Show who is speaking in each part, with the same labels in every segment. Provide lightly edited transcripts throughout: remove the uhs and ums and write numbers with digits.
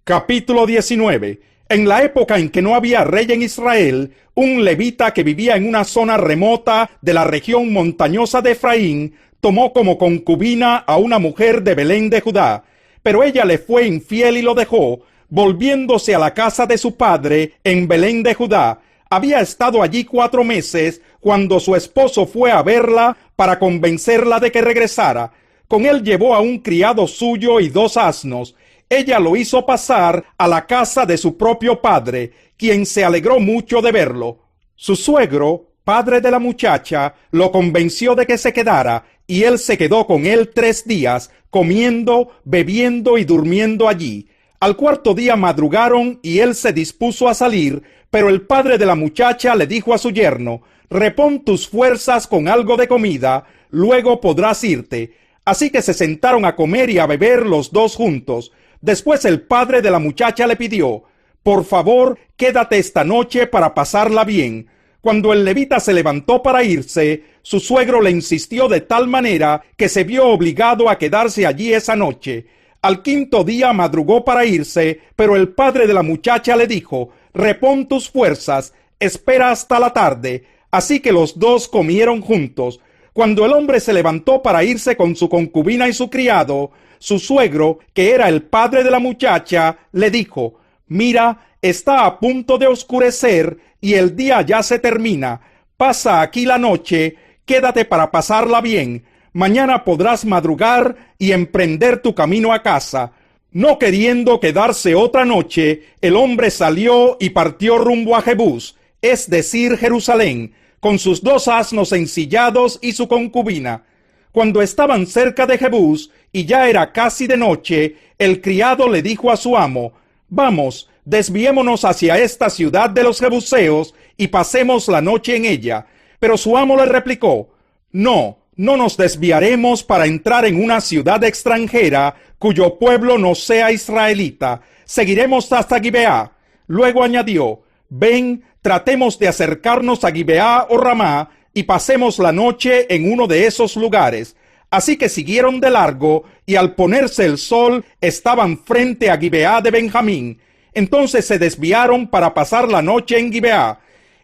Speaker 1: Capítulo 19. En la época en que no había rey en Israel, un levita que vivía en una zona remota de la región montañosa de Efraín tomó como concubina a una mujer de Belén de Judá, pero ella le fue infiel y lo dejó, volviéndose a la casa de su padre en Belén de Judá. Había estado allí 4 meses cuando su esposo fue a verla para convencerla de que regresara. Con él llevó a un criado suyo y 2 asnos. Ella lo hizo pasar a la casa de su propio padre, quien se alegró mucho de verlo. Su suegro, padre de la muchacha, lo convenció de que se quedara, y él se quedó con él 3 días, comiendo, bebiendo y durmiendo allí. Al 4.º día madrugaron y él se dispuso a salir, pero el padre de la muchacha le dijo a su yerno: «Repón tus fuerzas con algo de comida, luego podrás irte». Así que se sentaron a comer y a beber los 2 juntos. Después el padre de la muchacha le pidió: «Por favor, quédate esta noche para pasarla bien». Cuando el levita se levantó para irse, su suegro le insistió de tal manera que se vio obligado a quedarse allí esa noche. Al 5.º día madrugó para irse, pero el padre de la muchacha le dijo: «Repón tus fuerzas, espera hasta la tarde». Así que los 2 comieron juntos. Cuando el hombre se levantó para irse con su concubina y su criado, su suegro, que era el padre de la muchacha, le dijo: «Mira, está a punto de oscurecer y el día ya se termina. Pasa aquí la noche, quédate para pasarla bien. Mañana podrás madrugar y emprender tu camino a casa». No queriendo quedarse otra noche, el hombre salió y partió rumbo a Jebús, es decir, Jerusalén, con sus 2 asnos ensillados y su concubina. Cuando estaban cerca de Jebús y ya era casi de noche, el criado le dijo a su amo: «Vamos, desviémonos hacia esta ciudad de los jebuseos y pasemos la noche en ella». Pero su amo le replicó: «No nos desviaremos para entrar en una ciudad extranjera cuyo pueblo no sea israelita. Seguiremos hasta Gibeá». Luego añadió: «Ven, tratemos de acercarnos a Gibeá o Ramá y pasemos la noche en uno de esos lugares». Así que siguieron de largo y al ponerse el sol estaban frente a Gibeá de Benjamín. Entonces se desviaron para pasar la noche en Gibeá.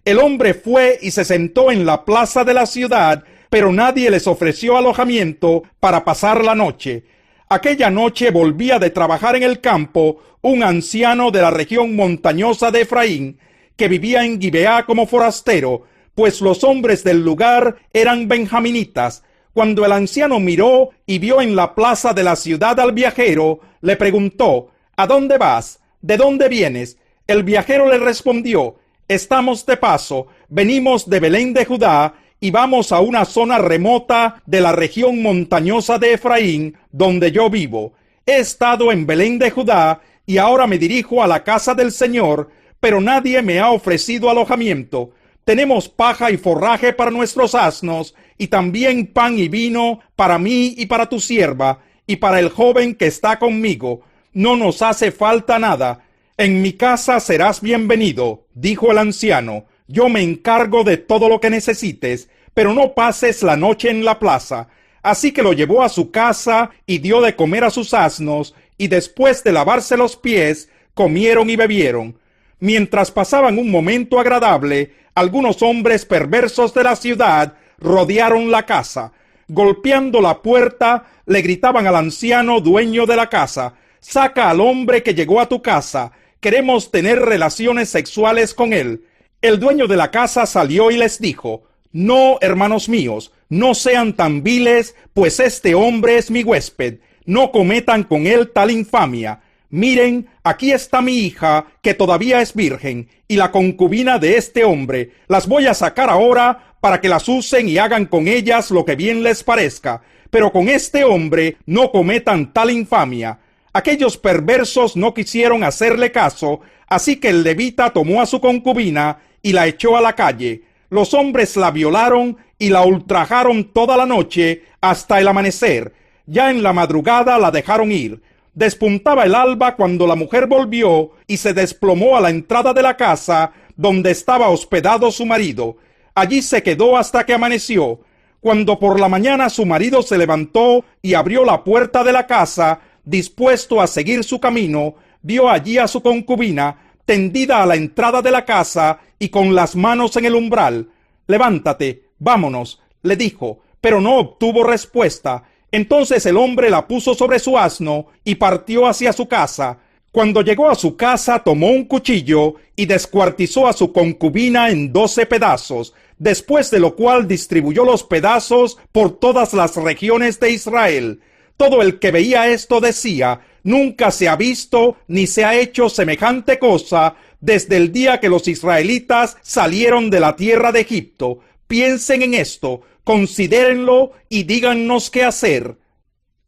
Speaker 1: El hombre fue y se sentó en la plaza de la ciudad, pero nadie les ofreció alojamiento para pasar la noche. Aquella noche volvía de trabajar en el campo un anciano de la región montañosa de Efraín, que vivía en Gibeá como forastero, pues los hombres del lugar eran benjaminitas. Cuando el anciano miró y vio en la plaza de la ciudad al viajero, le preguntó: «¿A dónde vas? ¿De dónde vienes?». El viajero le respondió: «Estamos de paso, venimos de Belén de Judá y vamos a una zona remota de la región montañosa de Efraín, donde yo vivo. He estado en Belén de Judá y ahora me dirijo a la casa del Señor, pero nadie me ha ofrecido alojamiento. Tenemos paja y forraje para nuestros asnos, y también pan y vino para mí y para tu sierva, y para el joven que está conmigo. No nos hace falta nada. En mi casa serás bienvenido», dijo el anciano. «Yo me encargo de todo lo que necesites, pero no pases la noche en la plaza». Así que lo llevó a su casa y dio de comer a sus asnos, y después de lavarse los pies, comieron y bebieron. Mientras pasaban un momento agradable, algunos hombres perversos de la ciudad rodearon la casa. Golpeando la puerta, le gritaban al anciano dueño de la casa: «Saca al hombre que llegó a tu casa. Queremos tener relaciones sexuales con él». El dueño de la casa salió y les dijo: «No, hermanos míos, no sean tan viles, pues este hombre es mi huésped. No cometan con él tal infamia. Miren, aquí está mi hija, que todavía es virgen, y la concubina de este hombre. Las voy a sacar ahora para que las usen y hagan con ellas lo que bien les parezca. Pero con este hombre no cometan tal infamia». Aquellos perversos no quisieron hacerle caso, así que el levita tomó a su concubina y la echó a la calle. Los hombres la violaron y la ultrajaron toda la noche hasta el amanecer. Ya en la madrugada la dejaron ir. Despuntaba el alba cuando la mujer volvió y se desplomó a la entrada de la casa donde estaba hospedado su marido. Allí se quedó hasta que amaneció. Cuando por la mañana su marido se levantó y abrió la puerta de la casa, dispuesto a seguir su camino, vio allí a su concubina tendida a la entrada de la casa y con las manos en el umbral. «Levántate, vámonos», le dijo, pero no obtuvo respuesta. Entonces el hombre la puso sobre su asno y partió hacia su casa. Cuando llegó a su casa, tomó un cuchillo y descuartizó a su concubina en 12 pedazos, después de lo cual distribuyó los pedazos por todas las regiones de Israel. Todo el que veía esto decía: nunca se ha visto ni se ha hecho semejante cosa desde el día que los israelitas salieron de la tierra de Egipto. Piensen en esto, considérenlo y díganos qué hacer.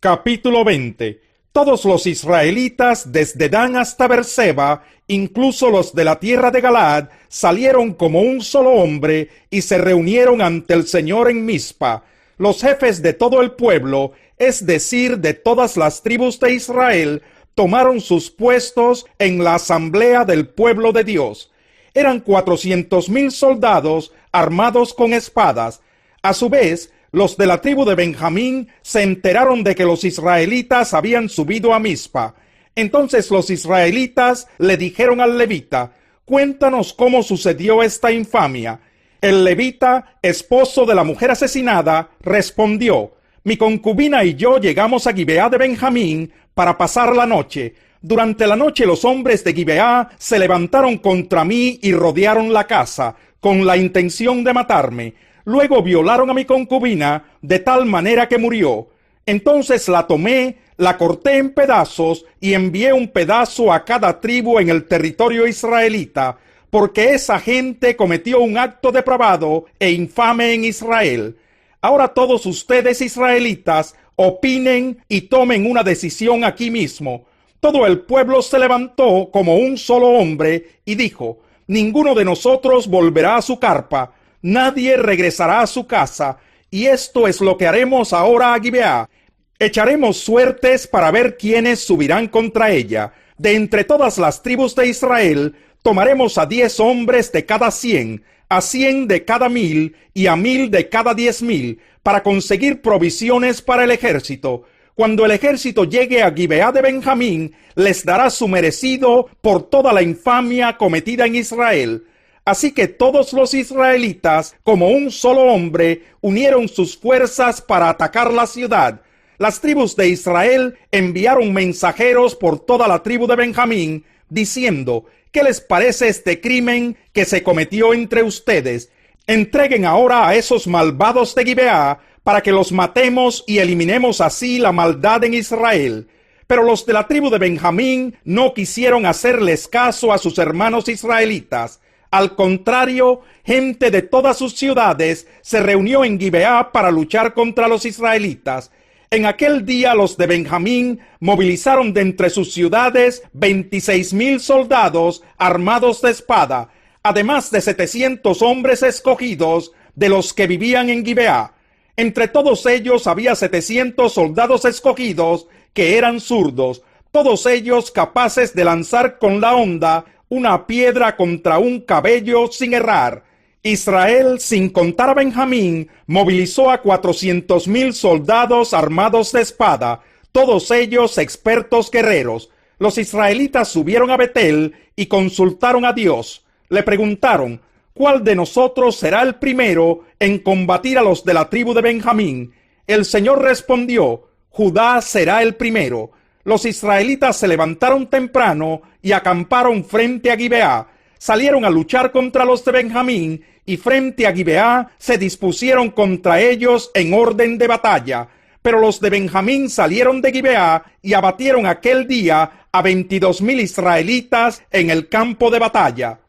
Speaker 1: Capítulo 20. Todos los israelitas, desde Dan hasta Beerseba, incluso los de la tierra de Galaad, salieron como un solo hombre y se reunieron ante el Señor en Mizpa. Los jefes de todo el pueblo, es decir, de todas las tribus de Israel, tomaron sus puestos en la asamblea del pueblo de Dios. Eran 400,000 soldados armados con espadas. A su vez, los de la tribu de Benjamín se enteraron de que los israelitas habían subido a Mizpa. Entonces los israelitas le dijeron al levita: «Cuéntanos cómo sucedió esta infamia». El levita, esposo de la mujer asesinada, respondió: «Mi concubina y yo llegamos a Gibeá de Benjamín para pasar la noche. Durante la noche los hombres de Gibeá se levantaron contra mí y rodearon la casa, con la intención de matarme. Luego violaron a mi concubina de tal manera que murió. Entonces la tomé, la corté en pedazos y envié un pedazo a cada tribu en el territorio israelita, porque esa gente cometió un acto depravado e infame en Israel. Ahora todos ustedes israelitas opinen y tomen una decisión aquí mismo». Todo el pueblo se levantó como un solo hombre y dijo: «Ninguno de nosotros volverá a su carpa, nadie regresará a su casa, y esto es lo que haremos ahora a Gibeá. Echaremos suertes para ver quiénes subirán contra ella. De entre todas las tribus de Israel, tomaremos a 10 hombres de cada 100, a 100 de cada 1000 y a 1000 de cada 10,000, para conseguir provisiones para el ejército. Cuando el ejército llegue a Gibeá de Benjamín, les dará su merecido por toda la infamia cometida en Israel». Así que todos los israelitas, como un solo hombre, unieron sus fuerzas para atacar la ciudad. Las tribus de Israel enviaron mensajeros por toda la tribu de Benjamín, diciendo: «¿Qué les parece este crimen que se cometió entre ustedes? Entreguen ahora a esos malvados de Gibeá, para que los matemos y eliminemos así la maldad en Israel». Pero los de la tribu de Benjamín no quisieron hacerles caso a sus hermanos israelitas. Al contrario, gente de todas sus ciudades se reunió en Gibeá para luchar contra los israelitas. En aquel día los de Benjamín movilizaron de entre sus ciudades 26,000 soldados armados de espada, además de 700 hombres escogidos de los que vivían en Gibeá. Entre todos ellos había 700 soldados escogidos que eran zurdos, todos ellos capaces de lanzar con la honda una piedra contra un cabello sin errar. Israel, sin contar a Benjamín, movilizó a 400,000 soldados armados de espada, todos ellos expertos guerreros. Los israelitas subieron a Betel y consultaron a Dios. Le preguntaron: «¿Cuál de nosotros será el primero en combatir a los de la tribu de Benjamín?» El Señor respondió: «Judá será el primero». Los israelitas se levantaron temprano y acamparon frente a Gibeá. Salieron a luchar contra los de Benjamín y frente a Gibeá se dispusieron contra ellos en orden de batalla. Pero los de Benjamín salieron de Gibeá y abatieron aquel día a 22,000 israelitas en el campo de batalla.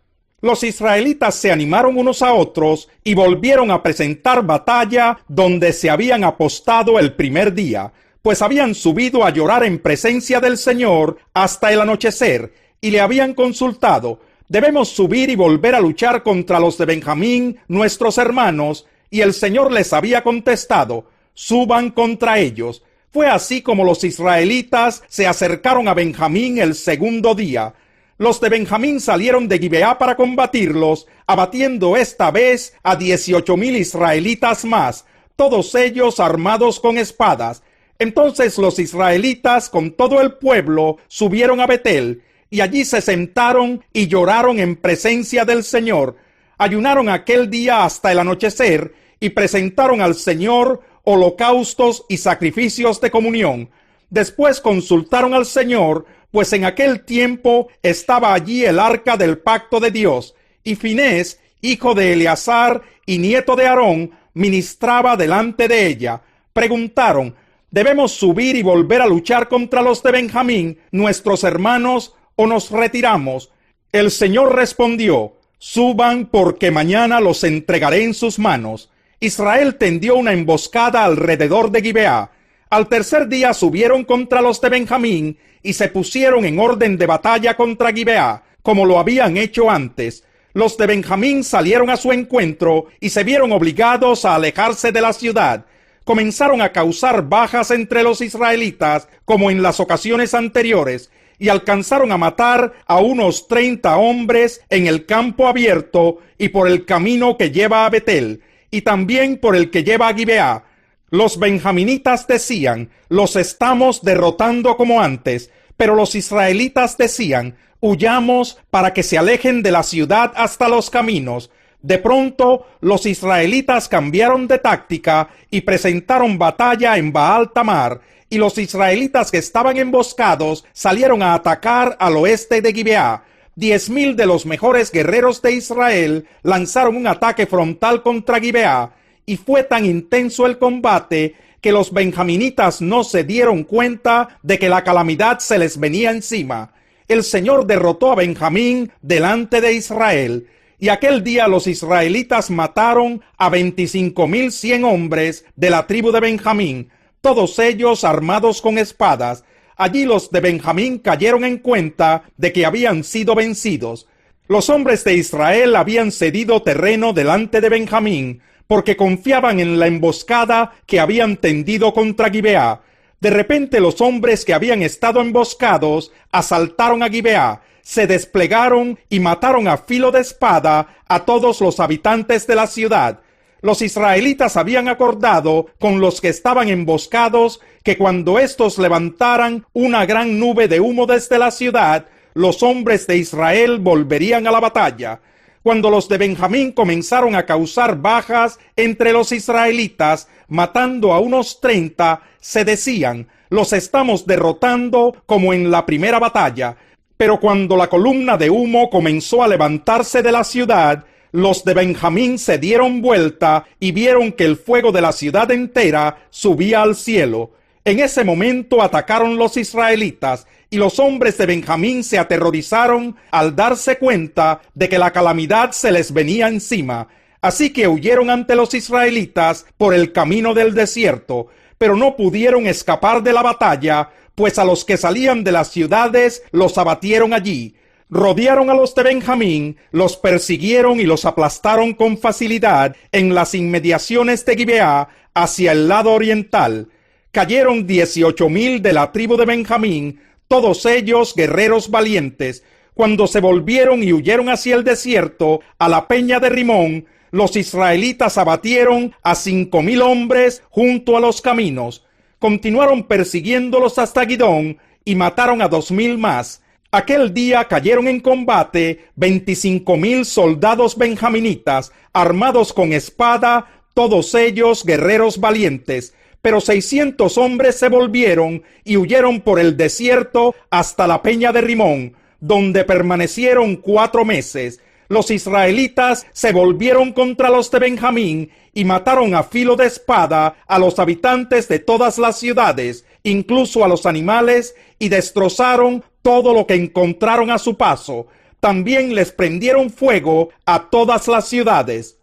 Speaker 1: Los israelitas se animaron unos a otros y volvieron a presentar batalla donde se habían apostado el primer día, pues habían subido a llorar en presencia del Señor hasta el anochecer, y le habían consultado: «¿Debemos subir y volver a luchar contra los de Benjamín, nuestros hermanos?» Y el Señor les había contestado: «Suban contra ellos». Fue así como los israelitas se acercaron a Benjamín el segundo día. Los de Benjamín salieron de Gibeá para combatirlos, abatiendo esta vez a 18,000 israelitas más, todos ellos armados con espadas. Entonces los israelitas con todo el pueblo subieron a Betel. y allí se sentaron y lloraron en presencia del Señor. Ayunaron aquel día hasta el anochecer y presentaron al Señor holocaustos y sacrificios de comunión. Después consultaron al Señor, pues en aquel tiempo estaba allí el arca del pacto de Dios, y Finés, hijo de Eleazar y nieto de Aarón, ministraba delante de ella. Preguntaron: ¿debemos subir y volver a luchar contra los de Benjamín, nuestros hermanos, o nos retiramos? El Señor respondió: suban, porque mañana los entregaré en sus manos. Israel tendió una emboscada alrededor de Gibeá. Al tercer día subieron contra los de Benjamín y se pusieron en orden de batalla contra Gibeá, como lo habían hecho antes. Los de Benjamín salieron a su encuentro y se vieron obligados a alejarse de la ciudad. Comenzaron a causar bajas entre los israelitas, como en las ocasiones anteriores, y alcanzaron a matar a unos 30 hombres en el campo abierto y por el camino que lleva a Betel, y también por el que lleva a Gibeá. Los benjaminitas decían: los estamos derrotando como antes, pero los israelitas decían: huyamos para que se alejen de la ciudad hasta los caminos. De pronto, los israelitas cambiaron de táctica y presentaron batalla en Baal Tamar, y los israelitas que estaban emboscados salieron a atacar al oeste de Gibeá. 10,000 de los mejores guerreros de Israel lanzaron un ataque frontal contra Gibeá, y fue tan intenso el combate que los benjaminitas no se dieron cuenta de que la calamidad se les venía encima. El Señor derrotó a Benjamín delante de Israel, y aquel día los israelitas mataron a 25,100 hombres de la tribu de Benjamín, todos ellos armados con espadas. Allí los de Benjamín cayeron en cuenta de que habían sido vencidos. Los hombres de Israel habían cedido terreno delante de Benjamín, porque confiaban en la emboscada que habían tendido contra Gibeá. De repente los hombres que habían estado emboscados asaltaron a Gibeá, se desplegaron y mataron a filo de espada a todos los habitantes de la ciudad. Los israelitas habían acordado con los que estaban emboscados que cuando éstos levantaran una gran nube de humo desde la ciudad, los hombres de Israel volverían a la batalla. Cuando los de Benjamín comenzaron a causar bajas entre los israelitas, matando a unos 30, se decían: los estamos derrotando como en la primera batalla. Pero cuando la columna de humo comenzó a levantarse de la ciudad, los de Benjamín se dieron vuelta y vieron que el fuego de la ciudad entera subía al cielo. En ese momento atacaron los israelitas, y los hombres de Benjamín se aterrorizaron al darse cuenta de que la calamidad se les venía encima. Así que huyeron ante los israelitas por el camino del desierto, pero no pudieron escapar de la batalla, pues a los que salían de las ciudades los abatieron allí. Rodearon a los de Benjamín, los persiguieron y los aplastaron con facilidad en las inmediaciones de Gibeá hacia el lado oriental. Cayeron 18,000 de la tribu de Benjamín, todos ellos guerreros valientes. Cuando se volvieron y huyeron hacia el desierto, a la peña de Rimón, los israelitas abatieron a 5,000 hombres junto a los caminos. Continuaron persiguiéndolos hasta Gidón y mataron a 2,000 más. Aquel día cayeron en combate 25,000 soldados benjaminitas, armados con espada, todos ellos guerreros valientes. Pero 600 hombres se volvieron y huyeron por el desierto hasta la peña de Rimón, donde permanecieron 4 meses. Los israelitas se volvieron contra los de Benjamín y mataron a filo de espada a los habitantes de todas las ciudades, incluso a los animales, y destrozaron todo lo que encontraron a su paso. También les prendieron fuego a todas las ciudades.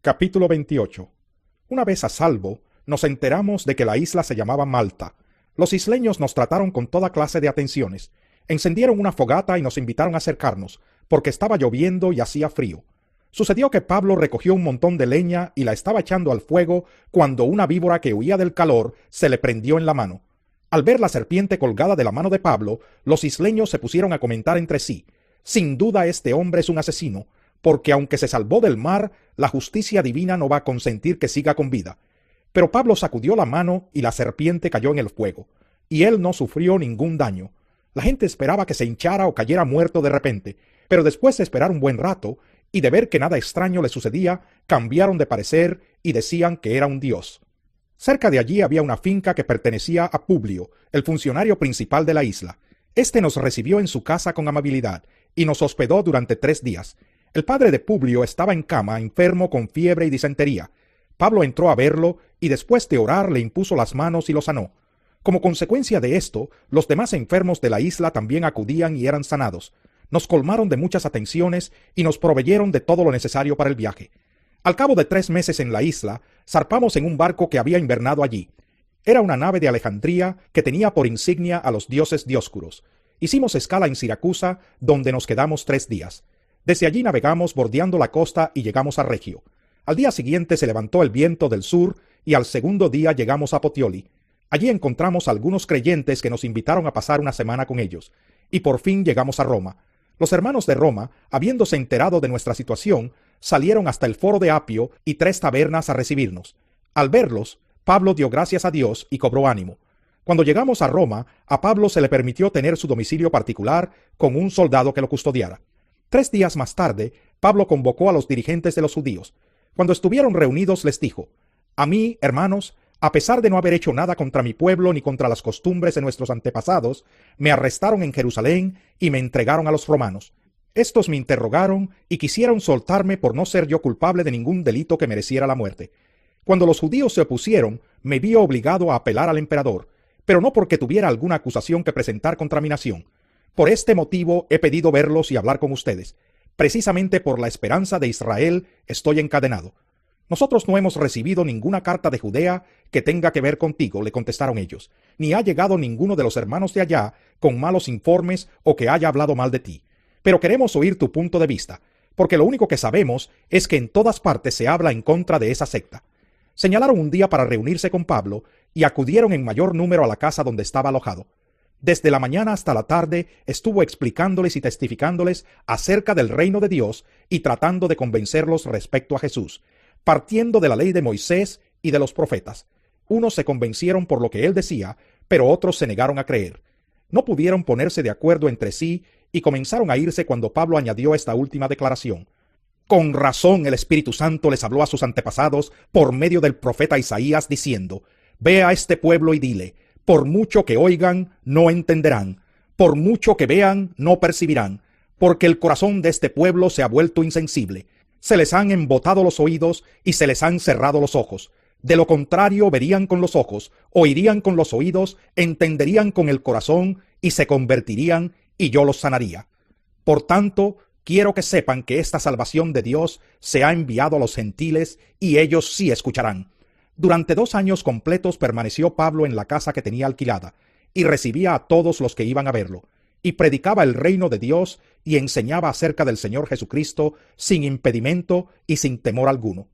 Speaker 2: Capítulo 28. Una vez a salvo, nos enteramos de que la isla se llamaba Malta. Los isleños nos trataron con toda clase de atenciones. Encendieron una fogata y nos invitaron a acercarnos, porque estaba lloviendo y hacía frío. Sucedió que Pablo recogió un montón de leña y la estaba echando al fuego cuando una víbora que huía del calor se le prendió en la mano. Al ver la serpiente colgada de la mano de Pablo, los isleños se pusieron a comentar entre sí: sin duda este hombre es un asesino, porque aunque se salvó del mar, la justicia divina no va a consentir que siga con vida. Pero Pablo sacudió la mano y la serpiente cayó en el fuego, y él no sufrió ningún daño. La gente esperaba que se hinchara o cayera muerto de repente, pero después de esperar un buen rato y de ver que nada extraño le sucedía, cambiaron de parecer y decían que era un dios. Cerca de allí había una finca que pertenecía a Publio, el funcionario principal de la isla. Este nos recibió en su casa con amabilidad y nos hospedó durante 3 días. El padre de Publio estaba en cama, enfermo con fiebre y disentería. Pablo entró a verlo y después de orar le impuso las manos y lo sanó. Como consecuencia de esto, los demás enfermos de la isla también acudían y eran sanados. Nos colmaron de muchas atenciones y nos proveyeron de todo lo necesario para el viaje. Al cabo de 3 meses en la isla, zarpamos en un barco que había invernado allí. Era una nave de Alejandría que tenía por insignia a los dioses Dioscuros. Hicimos escala en Siracusa, donde nos quedamos 3 días. Desde allí navegamos bordeando la costa y llegamos a Regio. Al día siguiente se levantó el viento del sur y al segundo día llegamos a Puteoli. Allí encontramos algunos creyentes que nos invitaron a pasar una semana con ellos. Y por fin llegamos a Roma. Los hermanos de Roma, habiéndose enterado de nuestra situación, salieron hasta el foro de Apio y 3 tabernas a recibirnos. Al verlos, Pablo dio gracias a Dios y cobró ánimo. Cuando llegamos a Roma, a Pablo se le permitió tener su domicilio particular con un soldado que lo custodiara. 3 días más tarde, Pablo convocó a los dirigentes de los judíos. Cuando estuvieron reunidos les dijo: «A mí, hermanos, a pesar de no haber hecho nada contra mi pueblo ni contra las costumbres de nuestros antepasados, me arrestaron en Jerusalén y me entregaron a los romanos. Estos me interrogaron y quisieron soltarme por no ser yo culpable de ningún delito que mereciera la muerte. Cuando los judíos se opusieron, me vi obligado a apelar al emperador, pero no porque tuviera alguna acusación que presentar contra mi nación. Por este motivo he pedido verlos y hablar con ustedes. Precisamente por la esperanza de Israel estoy encadenado». «Nosotros no hemos recibido ninguna carta de Judea que tenga que ver contigo», le contestaron ellos, «ni ha llegado ninguno de los hermanos de allá con malos informes o que haya hablado mal de ti. Pero queremos oír tu punto de vista, porque lo único que sabemos es que en todas partes se habla en contra de esa secta». Señalaron un día para reunirse con Pablo y acudieron en mayor número a la casa donde estaba alojado. Desde la mañana hasta la tarde estuvo explicándoles y testificándoles acerca del reino de Dios y tratando de convencerlos respecto a Jesús, partiendo de la ley de Moisés y de los profetas. Unos se convencieron por lo que él decía, pero otros se negaron a creer. No pudieron ponerse de acuerdo entre sí y comenzaron a irse cuando Pablo añadió esta última declaración: «Con razón el Espíritu Santo les habló a sus antepasados por medio del profeta Isaías diciendo: Ve a este pueblo y dile, por mucho que oigan, no entenderán, por mucho que vean, no percibirán, porque el corazón de este pueblo se ha vuelto insensible. Se les han embotado los oídos y se les han cerrado los ojos. De lo contrario verían con los ojos, oirían con los oídos, entenderían con el corazón y se convertirían y yo los sanaría. Por tanto, quiero que sepan que esta salvación de Dios se ha enviado a los gentiles y ellos sí escucharán». Durante 2 años completos permaneció Pablo en la casa que tenía alquilada y recibía a todos los que iban a verlo, y predicaba el reino de Dios y enseñaba acerca del Señor Jesucristo sin impedimento y sin temor alguno.